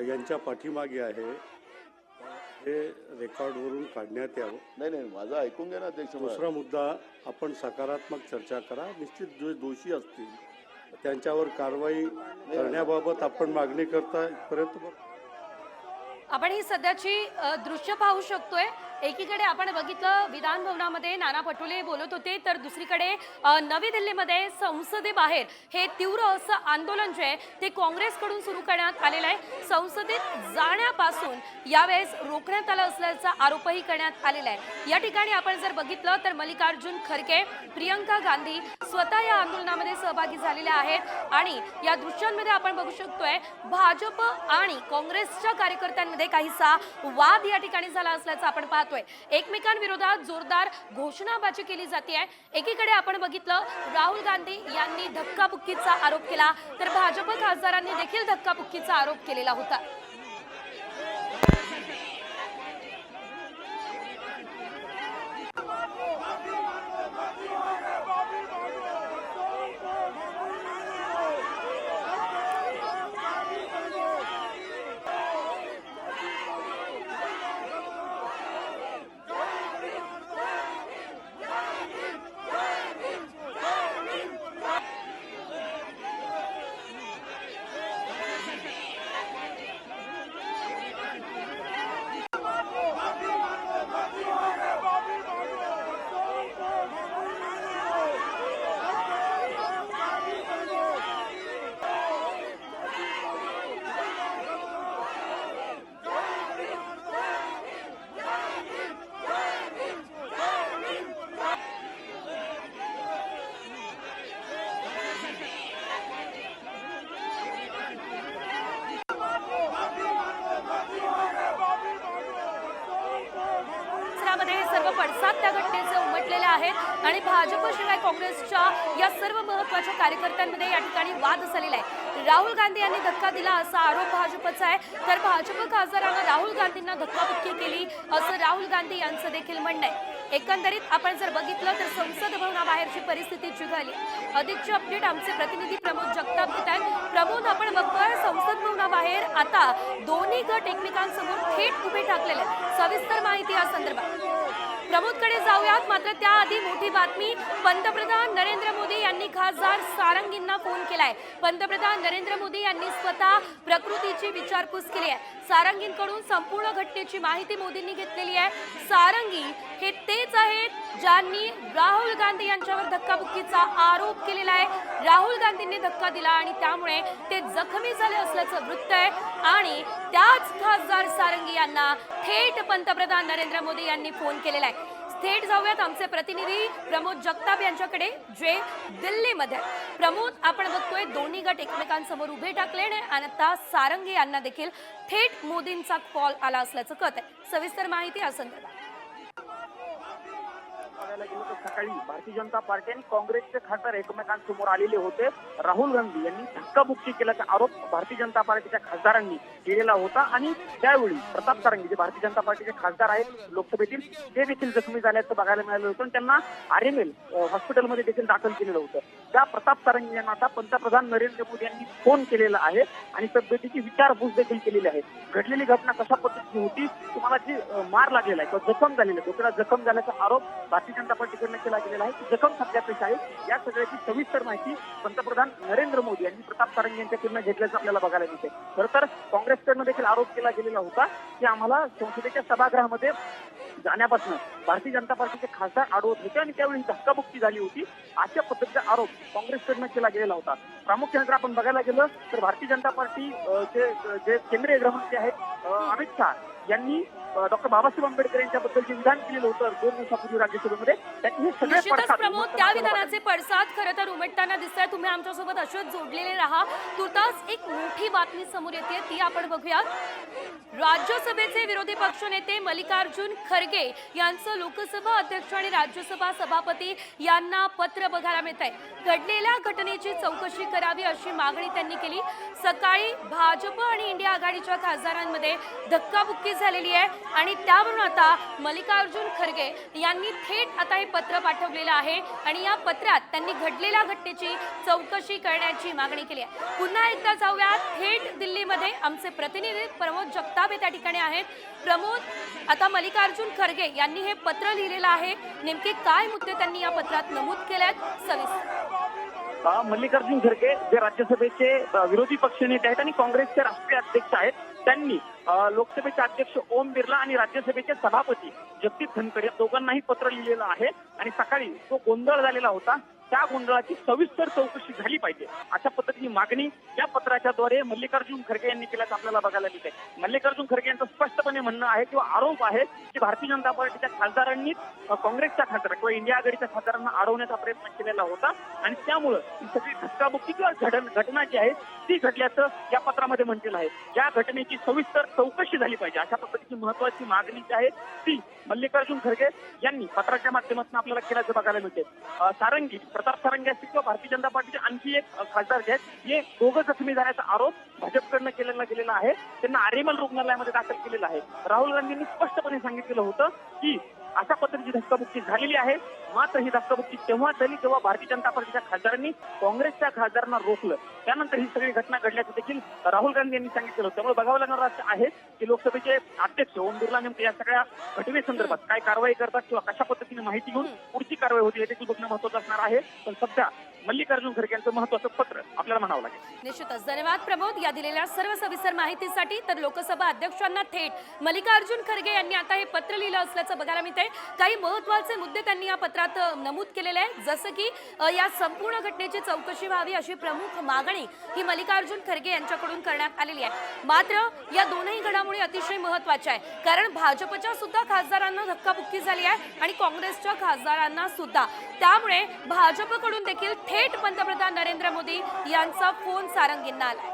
यांच्या पाठीमागे आहे हे रेकॉर्डवरून काढण्यात यावं। नाही माझं ऐकून घ्या ना अध्यक्ष। दुसरा मुद्दा, आपण सकारात्मक चर्चा करा। निश्चित जे दोषी असतील त्यांच्यावर कारवाई करण्याबाबत आपण मागणी करता इथपर्यंत। आपण ही सध्याची दृश्य पाहू शकतोय। एकीकडे आपण बघितलं विधान भवनामध्ये नाना पटोले बोलत होते, तर दुसरीकडे नवी दिल्लीमध्ये संसदेबाहेर हे तीव्र असं आंदोलन जे आहे ते काँग्रेसकडून सुरू करण्यात आलेलं आहे। संसदेत जाण्यापासून यावेळेस रोखण्यात आलं असल्याचा आरोपही करण्यात आलेला आहे। या ठिकाणी आपण जर बघितलं तर मल्लिकार्जुन खरगे, प्रियंका गांधी स्वतः या आंदोलनामध्ये सहभागी झालेल्या आहेत आणि या दृश्यांमध्ये आपण बघू शकतोय भाजप आणि काँग्रेसच्या कार्यकर्त्यांमध्ये काहीसा वाद या ठिकाणी झाला असल्याचं आपण पाहतोय। एकमेकांविरोधात जोरदार घोषणाबाजी केली जाते आहे। एकीकडे आपण बघितलं राहुल गांधी यांनी धक्काबुक्कीचा आरोप केला, तर भाजप खासदारांनी देखील धक्काबुक्कीचा आरोप केलेला होता। सर्व पडसाद त्या घटनेचे उमटलेले आहेत आणि भाजप शिवाय काँग्रेसच्या या सर्व महत्त्वाच्या कार्यकर्त्यांमध्ये या ठिकाणी वाद झालेला आहे। राहुल गांधी यांनी धक्का दिला असा आरोप भाजपचा आहे, तर भाजप खासदारांना राहुल गांधींना धक्काबुक्की केली असं राहुल गांधी यांचं देखील म्हणणं आहे। एकंदरीत आपण जर बघितलं तर संसद भवनाबाहेरची परिस्थिती चिघळली। अधिकचे अपडेट आमचे प्रतिनिधी प्रमोद जगताप देत आहेत। प्रमोद, आपण बघतोय संसद भवनाबाहेर आता दोन्ही गट एकमेकांसमोर थेट उभे ठाकलेले आहेत। सविस्तर माहिती या संदर्भात प्रमोदकडे जाऊयात, मात्र त्याआधी मोठी बातमी। पंतप्रधान नरेंद्र मोदी यांनी खासदार सारंगींना फोन केलाय। पंतप्रधान नरेंद्र मोदी यांनी स्वतः प्रकृतीची विचारपूस केली आहे। सारंगींकडून संपूर्ण घटनेची माहिती मोदींनी घेतलेली आहे। सारंगी हे तेच आहेत ज्यांनी राहुल गांधी यांच्यावर धक्काबुक्कीचा आरोप केलेला आहे। राहुल गांधींनी धक्का दिला आणि त्यामुळे ते जखमी झाले असल्याचं वृत्त आहे आणि त्याच खासदार सारंगी यांना थेट पंतप्रधान नरेंद्र मोदी यांनी फोन केलेला आहे। थेट जाऊयात आमचे प्रतिनिधी प्रमोद जगताप यांच्याकडे, जे दिल्लीमध्ये। प्रमोद, आपण बघतोय दोन्ही गट एकमेकांसमोर उभे टाकले आणि आता सारंगी यांना देखील थेट मोदींचा कॉल आला असल्याचं कळत आहे। सविस्तर माहिती या संदर्भात सकाळी भारतीय जनता पार्टी आणि काँग्रेसचे खासदार एकमेकांसमोर आलेले होते। राहुल गांधी यांनी धक्काबुक्की केल्याचा आरोप भारतीय जनता पार्टीच्या खासदारांनी केलेला होता आणि त्यावेळी प्रताप सारंगी जे भारतीय जनता पार्टीचे खासदार आहेत लोकसभेतील, ते देखील जखमी झाल्याचं बघायला मिळालं होतं आणि त्यांना RML हॉस्पिटलमध्ये देखील दाखल केलेलं होतं। त्या प्रताप सारंगी यांना आता पंतप्रधान नरेंद्र मोदी यांनी फोन केलेला आहे आणि तब्येतीची विचारपूस देखील केलेली आहे। घडलेली घटना कशा पद्धतीची होती, तुम्हाला जी मार लागलेला आहे किंवा जखम झालेला आहे, डोक्याला जखम झाल्याचा आरोप भारतीय जनता पार्टीकडनं केला गेलेला आहे। जखम सध्या कशी आहे या सगळ्याची सविस्तर माहिती पंतप्रधान नरेंद्र मोदी यांनी प्रताप सारंगी यांच्याकडनं घेतल्याचं आपल्याला बघायला मिळते। खरं तर काँग्रेसकडनं देखील आरोप केला गेलेला होता की आम्हाला संसदेच्या सभागृहामध्ये जाण्यापासून भारतीय जनता पार्टीचे खासदार अडवत होते आणि त्यावेळी धक्काबुक्की झाली होती, अशा पद्धतीचा आरोप काँग्रेसकडनं केला गेलेला होता। प्रामुख्याने जर आपण बघायला गेलं तर भारतीय जनता पार्टी जे केंद्रीय गृहमंत्री आहेत अमित शहा यांनी डॉक्टर बाबासाहेब आंबेडकर यांच्याबद्दल जे विधान केलेलं होतं 2 दिवसापूर्वी राज्यसभेमध्ये, त्याचे हे सगळे निश्चितच प्रमोद त्या विधानाचे पडसाद खरं तर उमटताना दिसतात। तुम्ही आमच्यासोबत असेच जोडलेले राहा। तुर्तास एक मोठी बातमी समोर येते, ती आपण बघूयात। राज्यसभेचे विरोधी पक्षनेते मल्लिकार्जुन खरगे यांचं लोकसभा अध्यक्ष आणि राज्यसभा सभापती यांना पत्र बघायला मिळत आहे। घडलेल्या घटनेची चौकशी करावी अशी मागणी त्यांनी केली। सकाळी भाजप आणि इंडिया आघाडीच्या खासदारांमध्ये धक्काबुक्की झालेली आहे आणि त्यावरून आता मल्लिकार्जुन खरगे यांनी थेट आता हे पत्र पाठवलेलं आहे आणि या पत्रात त्यांनी घडलेल्या घटनेची चौकशी करण्याची मागणी केली आहे। पुन्हा एकदा जाऊया थेट दिल्ली दिल्लीमध्ये आमचे प्रतिनिधी प्रमोद जगताप हे त्या ठिकाणी आहेत. प्रमोद, आता मल्लिकार्जुन खरगे यांनी हे पत्र लिहिलेलं आहे, नेमके काय मुद्दे त्यांनी या पत्रात नमूद केले आहेत सविस्तर? मल्लिकार्जुन खरगे जे राज्यसभेचे विरोधी पक्षनेते आहेत आणि काँग्रेसचे राष्ट्रीय अध्यक्ष आहेत, त्यांनी लोकसभेचे अध्यक्ष ओम बिर्ला आणि राज्यसभेचे सभापती जगदीप धनखड या दोघांनाही पत्र लिहिलेलं आहे. आणि सकाळी जो गोंधळ झालेला होता त्या गोंधळाची सविस्तर चौकशी झाली पाहिजे अशा पद्धतीची मागणी या पत्राच्याद्वारे मल्लिकार्जुन खरगे यांनी केल्याचं आपल्याला बघायला मिळते. मल्लिकार्जुन खरगे यांचं स्पष्टपणे म्हणणं आहे किंवा आरोप आहे की भारतीय जनता पार्टीच्या खासदारांनी काँग्रेसच्या खासदार किंवा इंडिया आघाडीच्या खासदारांना अडवण्याचा प्रयत्न केलेला होता आणि त्यामुळं ही सगळी धक्काबुक्की किंवा घटना जी आहे ती घडल्याचं या पत्रामध्ये म्हटलेलं आहे. या घटनेची सविस्तर चौकशी झाली पाहिजे अशा पद्धतीची महत्वाची मागणी जी आहे ती मल्लिकार्जुन खरगे यांनी पत्राच्या माध्यमातून आपल्याला केल्याचं बघायला मिळते. सारंगी, प्रताप सारंगी असतील किंवा भारतीय जनता पार्टीचे आणखी एक खासदार जे आहेत हे दोघं जखमी झाल्याचा आरोप भाजपकडनं गेलेला आहे. त्यांना आरेमल रुग्णालयामध्ये दाखल केलेला आहे. राहुल गांधींनी स्पष्टपणे सांगितलेलं होतं की अशा पद्धतीची धक्काबुक्की झालेली आहे. मात्र ही धक्काबुक्की तेव्हा झाली जेव्हा भारतीय जनता पार्टीच्या खासदारांनी काँग्रेसच्या खासदारांना रोखलं, त्यानंतर ही सगळी घटना घडल्याचं देखील राहुल गांधी यांनी सांगितलं होतं. त्यामुळे बघावं लागणार असं आहे की लोकसभेचे अध्यक्ष ओम बिर्ला नेमके या सगळ्या घटनेसंदर्भात काय कारवाई करतात किंवा कशा पद्धतीने माहिती घेऊन पुढची कारवाई होती हे देखील बघणं महत्वाचं असणार आहे. पण सध्या मल्लिकार्जुन खरगे यांचं महत्वाचं पत्र आपल्याला म्हणावं लागेल. निश्चितच धन्यवाद प्रमोद या दिलेल्या सर्व सविस्तर माहितीसाठी. तर लोकसभा अध्यक्षांना थेट मल्लिकार्जुन खरगे यांनी आता हे पत्र लिहिलं असल्याचं बघायला मिळतंय. काही महत्त्वाचे मुद्दे त्यांनी या पत्रात नमूद केलेले आहेत, जसं की या संपूर्ण घटनेची चौकशी व्हावी अशी प्रमुख मागणी ही मल्लिकार्जुन खरगे यांच्याकडून करण्यात आलेली आहे. मात्र या दोनही घडामोडी अतिशय महत्त्वाच्या आहे, कारण भाजपच्या सुद्धा खासदारांना धक्काबुक्की झाली आहे आणि काँग्रेसच्या खासदारांना सुद्धा. त्यामुळे भाजपकडून देखील थेट पंतप्रधान नरेंद्र मोदी यांचा फोन सारंगींना आला.